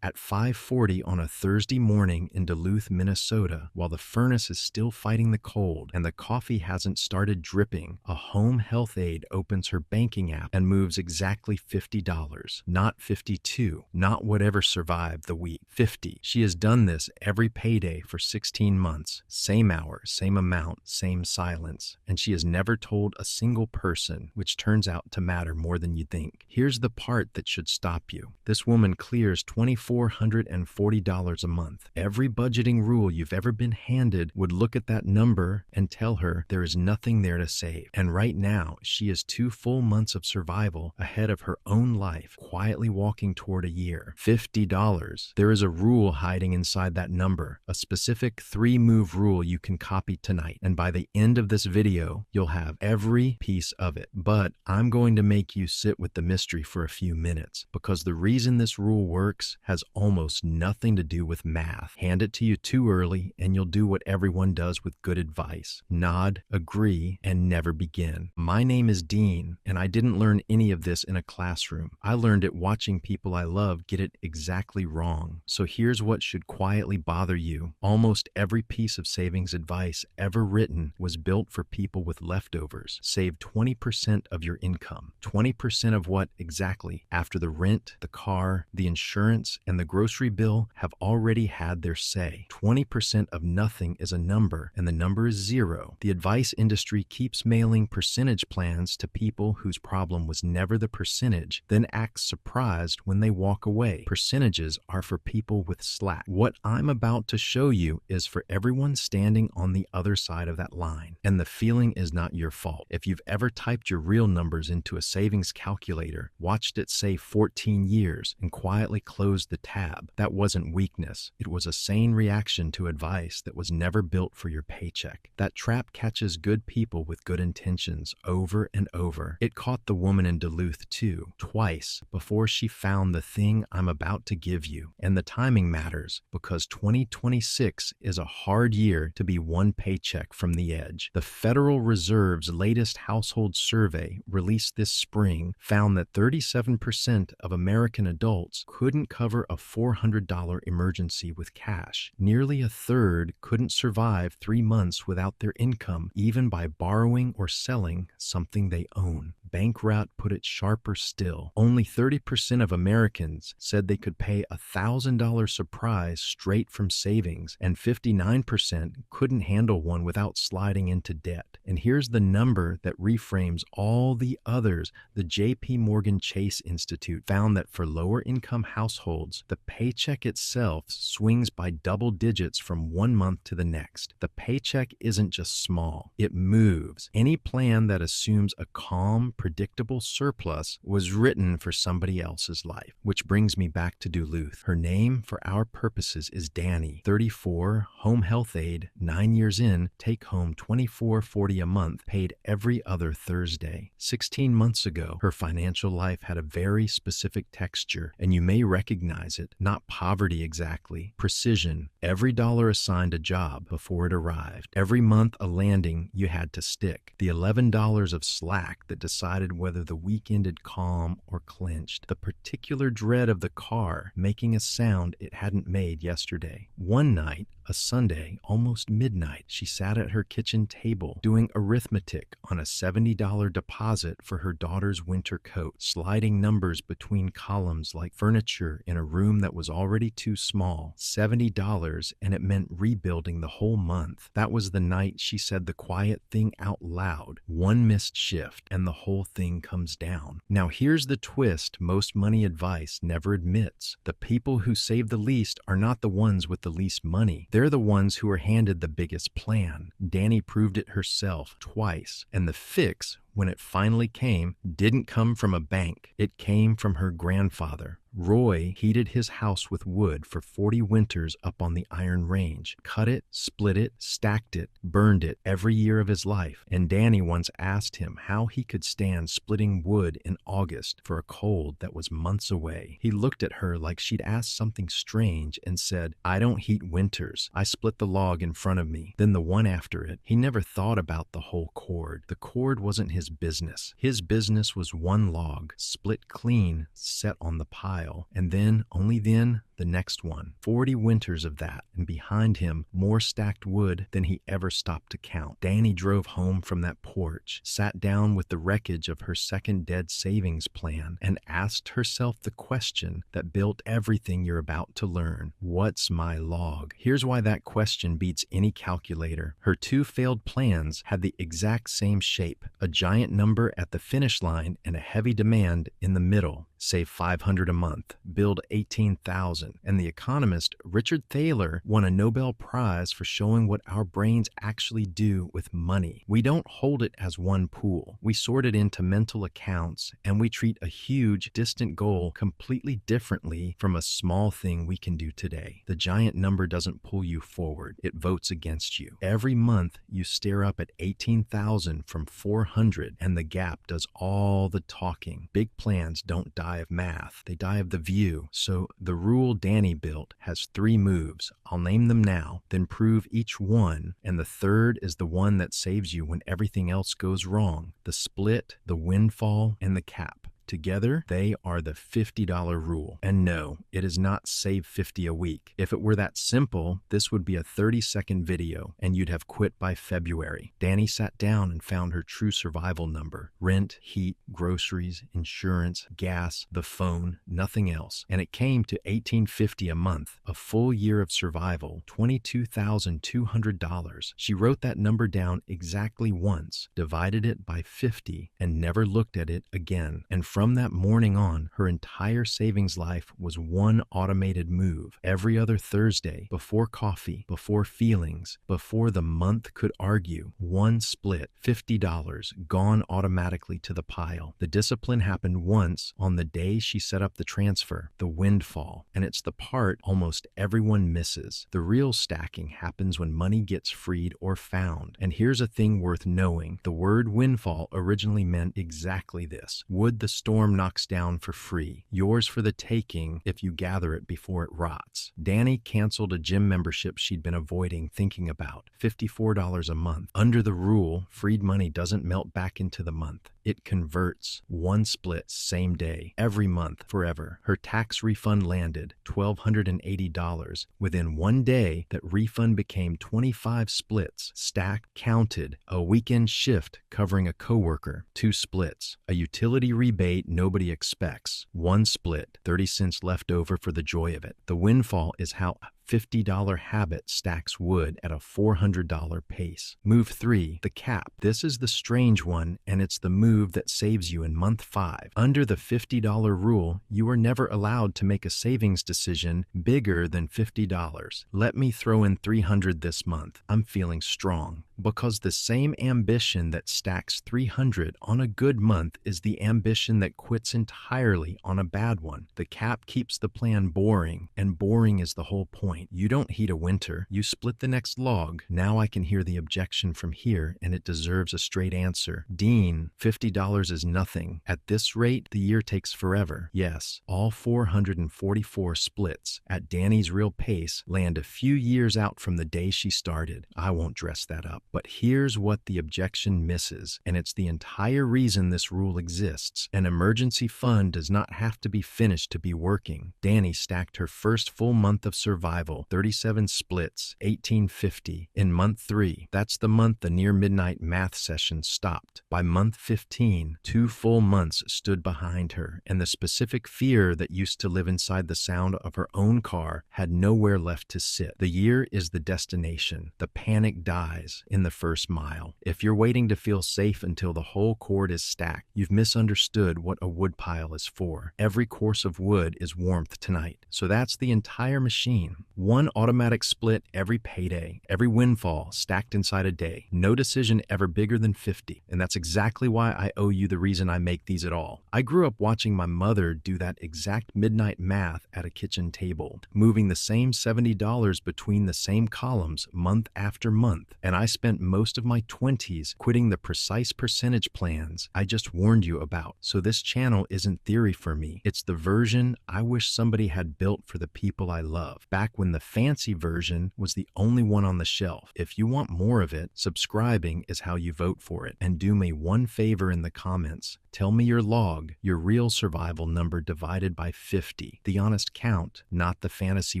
At 5:40 on a Thursday morning in Duluth, Minnesota, while the furnace is still fighting the cold and the coffee hasn't started dripping, a home health aide opens her banking app and moves exactly $50. Not 52, not whatever survived the week. 50. She has done this every payday for 16 months. Same hour, same amount, same silence. And she has never told a single person, which turns out to matter more than you think. Here's the part that should stop you. This woman clears $2,440 a month. Every budgeting rule you've ever been handed would look at that number and tell her there is nothing there to save. And right now, she is 2 full months of survival ahead of her own life, quietly walking toward a year. $50. There is a rule hiding inside that number, a specific 3-move rule you can copy tonight. And by the end of this video, you'll have every piece of it. But I'm going to make you sit with the mystery for a few minutes, because the reason this rule works has almost nothing to do with math. Hand it to you too early and you'll do what everyone does with good advice. Nod, agree, and never begin. My name is Dean, and I didn't learn any of this in a classroom. I learned it watching people I love get it exactly wrong. So here's what should quietly bother you. Almost every piece of savings advice ever written was built for people with leftovers. Save 20% of your income. 20% of what exactly? After the rent, the car, the insurance, and the grocery bill have already had their say. 20% of nothing is a number, and the number is 0. The advice industry keeps mailing percentage plans to people whose problem was never the percentage, then acts surprised when they walk away. Percentages are for people with slack. What I'm about to show you is for everyone standing on the other side of that line. And the feeling is not your fault. If you've ever typed your real numbers into a savings calculator, watched it say 14 years, and quietly closed the tab, that wasn't weakness. It was a sane reaction to advice that was never built for your paycheck. That trap catches good people with good intentions over and over. It caught the woman in Duluth too, twice, before she found the thing I'm about to give you. And the timing matters, because 2026 is a hard year to be one paycheck from the edge. The Federal Reserve's latest household survey, released this spring, found that 37% of American adults couldn't cover a $400 emergency with cash. Nearly a third couldn't survive 3 months without their income, even by borrowing or selling something they own. Bankrot put it sharper still. Only 30% of Americans said they could pay a $1,000 surprise straight from savings, and 59% couldn't handle one without sliding into debt. And here's the number that reframes all the others. The J.P. Morgan Chase Institute found that for lower-income households, the paycheck itself swings by double digits from one month to the next. The paycheck isn't just small, it moves. Any plan that assumes a calm, predictable surplus was written for somebody else's life. Which brings me back to Duluth. Her name, for our purposes, is Dani, 34, home health aide, 9 years in, take home $24.40 a month, paid every other Thursday. 16 months ago, her financial life had a very specific texture, and you may recognize it. Not poverty exactly, precision. Every dollar assigned a job before it arrived. Every month a landing you had to stick. The $11 of slack that decided whether the week ended calm or clenched. The particular dread of the car making a sound it hadn't made yesterday. One night, a Sunday, almost midnight, she sat at her kitchen table doing arithmetic on a $70 deposit for her daughter's winter coat, sliding numbers between columns like furniture in a room that was already too small. $70, and it meant rebuilding the whole month. That was the night she said the quiet thing out loud. One missed shift, and the whole thing comes down. Now here's the twist most money advice never admits. The people who save the least are not the ones with the least money. They're the ones who are handed the biggest plan. Dani proved it herself twice, and the fix, when it finally came, didn't come from a bank. It came from her grandfather. Roy heated his house with wood for 40 winters up on the Iron Range. Cut it, split it, stacked it, burned it every year of his life. And Dani once asked him how he could stand splitting wood in August for a cold that was months away. He looked at her like she'd asked something strange and said, "I don't heat winters. I split the log in front of me, then the one after it." He never thought about the whole cord. The cord wasn't his his business. His business was one log, split clean, set on the pile, and then, only then, the next one. 40 winters of that, and behind him, more stacked wood than he ever stopped to count. Dani drove home from that porch, sat down with the wreckage of her second dead savings plan, and asked herself the question that built everything you're about to learn. What's my log? Here's why that question beats any calculator. Her 2 failed plans had the exact same shape, a giant number at the finish line and a heavy demand in the middle. Save $500 a month, build $18,000. And the economist Richard Thaler won a Nobel Prize for showing what our brains actually do with money. We don't hold it as one pool. We sort it into mental accounts, and we treat a huge, distant goal completely differently from a small thing we can do today. The giant number doesn't pull you forward. It votes against you. Every month, you stare up at $18,000 from $400, and the gap does all the talking. Big plans don't die of math. They die of the view. So the rule Dani built has 3 moves. I'll name them now, then prove each one, and the third is the one that saves you when everything else goes wrong. The split, the windfall, and the cap. Together, they are the $50 rule. And no, it is not save 50 a week. If it were that simple, this would be a 30-second video, and you'd have quit by February. Dani sat down and found her true survival number. Rent, heat, groceries, insurance, gas, the phone, nothing else. And it came to $18.50 a month, a full year of survival, $22,200. She wrote that number down exactly once, divided it by 50, and never looked at it again. And from that morning on, her entire savings life was one automated move. Every other Thursday, before coffee, before feelings, before the month could argue, one split, $50, gone automatically to the pile. The discipline happened once on the day she set up the transfer, the windfall, and it's the part almost everyone misses. The real stacking happens when money gets freed or found. And here's a thing worth knowing. The word windfall originally meant exactly this. Wood the storm knocks down for free, yours for the taking if you gather it before it rots. Dani canceled a gym membership she'd been avoiding thinking about, $54 a month. Under the rule, freed money doesn't melt back into the month. It converts. One split, same day, every month, forever. Her tax refund landed, $1,280. Within one day, that refund became 25 splits, stacked, counted, a weekend shift covering a coworker, 2 splits, a utility rebate nobody expects, 1 split, 30 cents left over for the joy of it. The windfall is how $50 habit stacks wood at a $400 pace. Move 3, the cap. This is the strange one, and it's the move that saves you in month 5. Under the $50 rule, you are never allowed to make a savings decision bigger than $50. Let me throw in $300 this month. I'm feeling strong. Because the same ambition that stacks $300 on a good month is the ambition that quits entirely on a bad one. The cap keeps the plan boring, and boring is the whole point. You don't heat a winter, you split the next log. Now I can hear the objection from here, and it deserves a straight answer. Dean, $50 is nothing. At this rate, the year takes forever. Yes, all 444 splits at Dani's real pace land a few years out from the day she started. I won't dress that up. But here's what the objection misses, and it's the entire reason this rule exists. An emergency fund does not have to be finished to be working. Dani stacked her first full month of survival, 37 splits, $18.50. In month 3, that's the month the near midnight math session stopped. By month 15, 2 full months stood behind her, and the specific fear that used to live inside the sound of her own car had nowhere left to sit. The year is the destination. The panic dies in the first mile. If you're waiting to feel safe until the whole cord is stacked, you've misunderstood what a woodpile is for. Every course of wood is warmth tonight. So that's the entire machine. One automatic split every payday, every windfall stacked inside a day. No decision ever bigger than 50. And that's exactly why I owe you the reason I make these at all. I grew up watching my mother do that exact midnight math at a kitchen table, moving the same $70 between the same columns month after month. And I spent most of my 20s quitting the precise percentage plans I just warned you about. So this channel isn't theory for me. It's the version I wish somebody had built for the people I love, back when when the fancy version was the only one on the shelf. If you want more of it, subscribing is how you vote for it. And do me one favor in the comments. Tell me your log, your real survival number divided by 50. The honest count, not the fantasy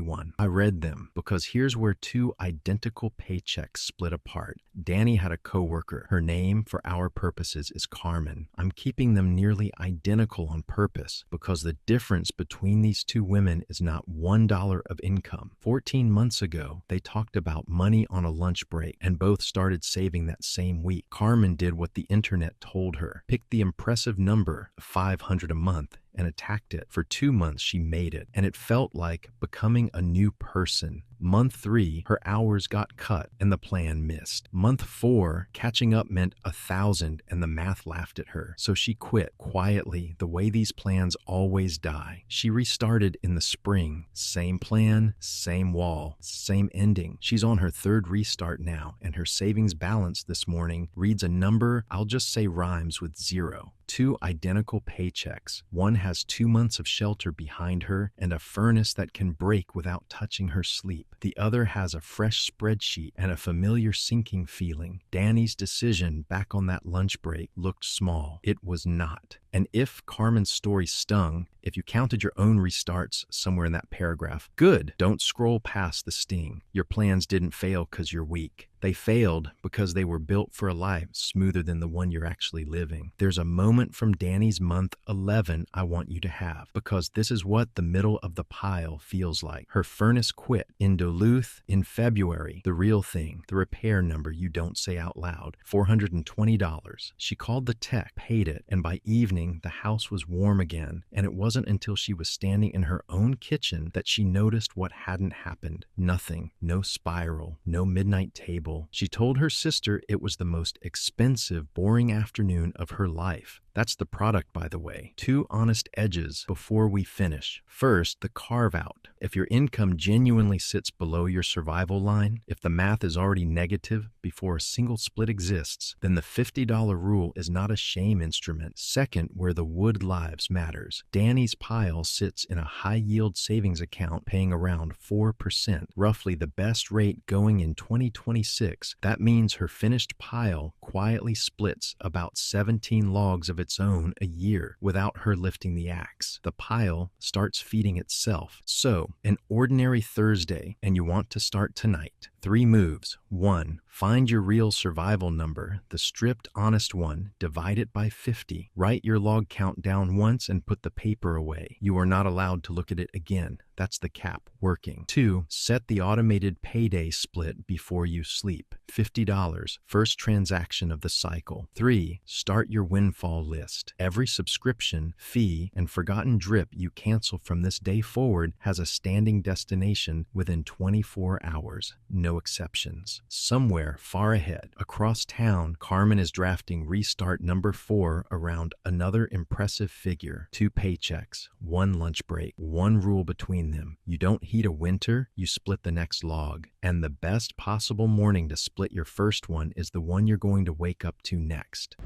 one. I read them because here's where two identical paychecks split apart. Dani had a coworker. Her name, for our purposes, is Carmen. I'm keeping them nearly identical on purpose because the difference between these two women is not $1 of income. 14 months ago, they talked about money on a lunch break and both started saving that same week. Carmen did what the internet told her. Picked the impressive number of $500 a month and attacked it. For 2 months, she made it, and it felt like becoming a new person. Month 3, her hours got cut and the plan missed. Month 4, catching up meant 1,000 and the math laughed at her. So she quit quietly, the way these plans always die. She restarted in the spring. Same plan, same wall, same ending. She's on her 3rd restart now, and her savings balance this morning reads a number I'll just say rhymes with 0. 2 identical paychecks. One has 2 months of shelter behind her and a furnace that can break without touching her sleep. The other has a fresh spreadsheet and a familiar sinking feeling. Dani's decision back on that lunch break looked small. It was not. And if Carmen's story stung, if you counted your own restarts somewhere in that paragraph, good. Don't scroll past the sting. Your plans didn't fail because you're weak. They failed because they were built for a life smoother than the one you're actually living. There's a moment from Dani's month 11 I want you to have, because this is what the middle of the pile feels like. Her furnace quit in Duluth in February. The real thing, the repair number you don't say out loud, $420. She called the tech, paid it, and by evening, the house was warm again, and it wasn't until she was standing in her own kitchen that she noticed what hadn't happened. Nothing. No spiral. No midnight table. She told her sister it was the most expensive, boring afternoon of her life. That's the product, by the way. 2 honest edges before we finish. First, the carve out. If your income genuinely sits below your survival line, if the math is already negative before a single split exists, then the $50 rule is not a shame instrument. Second, where the wood lives matters. Dani's pile sits in a high-yield savings account paying around 4%, roughly the best rate going in 2026. That means her finished pile quietly splits about 17 logs of its own a year without her lifting the axe. The pile starts feeding itself. So, an ordinary Thursday, and you want to start tonight. 3 moves. 1. Find your real survival number, the stripped, honest one. Divide it by 50. Write your log count down once and put the paper away. You are not allowed to look at it again. That's the cap working. 2. Set the automated payday split before you sleep. $50. First transaction of the cycle. 3. Start your windfall list. Every subscription, fee, and forgotten drip you cancel from this day forward has a standing destination within 24 hours. No exceptions. Somewhere far ahead, across town, Carmen is drafting restart number 4 around another impressive figure. 2 paychecks, 1 lunch break, 1 rule between them. You don't heat a winter, you split the next log. And the best possible morning to split your first one is the one you're going to wake up to next.